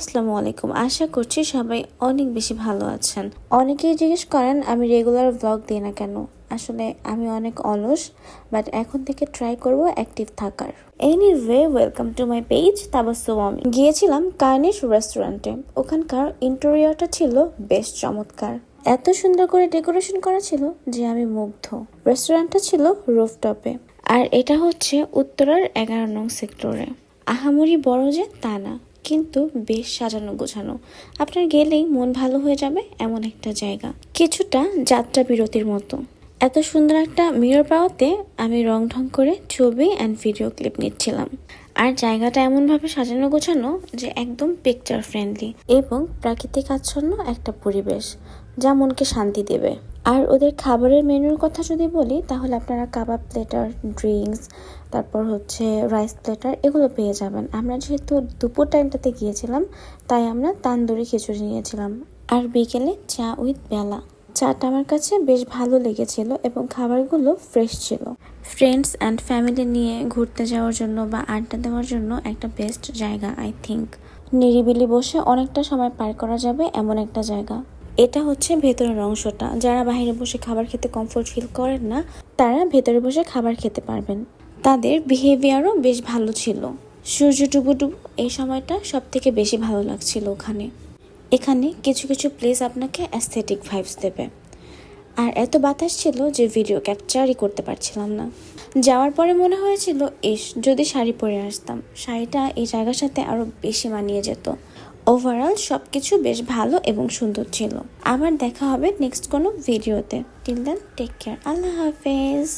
আসসালামু আলাইকুম। আশা করছি সবাই অনেক বেশি ভালো আছেন। অনেকেই জিজ্ঞেস করেন আমি রেগুলার ব্লগ দিই না কেন। আসলে আমি অনেক অলস, বাট এখন থেকে ট্রাই করব অ্যাক্টিভ থাকার। Anyway, welcome to my page Tabassum. আমি গিয়েছিলাম কার্নিশ রেস্টুরেন্টে। ওখানকার ইন্টেরিয়রটা ছিল বেশ চমৎকার। এত সুন্দর করে ডেকোরেশন করা ছিল যে আমি মুগ্ধ। রেস্টুরেন্টটা ছিল রুফটপে, আর এটা হচ্ছে উত্তরার 11 নং সেক্টরে। আহামরি বড় যে তা না, কিন্তু বেশ সাজানো গোছানো। আপনার গেলেই মন ভালো হয়ে যাবে এমন একটা জায়গা, কিছুটা যাত্রা বিরতির মতো। এত সুন্দর একটা মিরর পাওয়াতে আমি রং ঢং করে ছবি অ্যান্ড ভিডিও ক্লিপ নিচ্ছিলাম। আর জায়গাটা এমনভাবে সাজানো গোছানো যে একদম পিকচার ফ্রেন্ডলি এবং প্রাকৃতিক আচ্ছন্ন একটা পরিবেশ, যা মনকে শান্তি দেবে। আর ওদের খাবারের মেনুর কথা যদি বলি, তাহলে আপনারা কাবাব প্লেটার, ড্রিঙ্কস, তারপর হচ্ছে রাইস প্লেটার এগুলো পেয়ে যাবেন। আমরা যেহেতু দুপুর টাইমটাতে গিয়েছিলাম, তাই আমরা তান্দুরি খিচুড়ি নিয়েছিলাম। আর বিকেলে চা উইথ বেলা। চাটা আমার কাছে বেশ ভালো লেগেছিল এবং খাবারগুলো ফ্রেশ ছিল। ফ্রেন্ডস অ্যান্ড ফ্যামিলি নিয়ে ঘুরতে যাওয়ার জন্য বা আড্ডা দেওয়ার জন্য একটা বেস্ট জায়গা আই থিঙ্ক। নিরিবিলি বসে অনেকটা সময় পার করা যাবে এমন একটা জায়গা। এটা হচ্ছে ভেতরের অংশটা। যারা বাইরে বসে খাবার খেতে কমফোর্ট ফিল করেন না, তারা ভেতরে বসে খাবার খেতে পারবেন। তাদের বিহেভিয়ারও বেশ ভালো ছিল। সূর্য ডুবো এই সময়টা সব থেকে বেশি ভালো লাগছিল ওখানে। এখানে কিছু কিছু প্লেস আপনাকে অ্যাস্থেটিক ভাইবস দেবে। আর এত বাতাস ছিল যে ভিডিও ক্যাপচারই করতে পারছিলাম না। যাওয়ার পরে মনে হয়েছিল, যদি শাড়ি পরে আসতাম, শাড়িটা এই জায়গার সাথে আরো বেশি মানিয়ে যেত। ওভারঅল সবকিছু বেশ ভালো এবং সুন্দর ছিল। আবার দেখা হবে নেক্সট কোনো ভিডিওতে। Till then take care. আল্লাহ হাফেজ।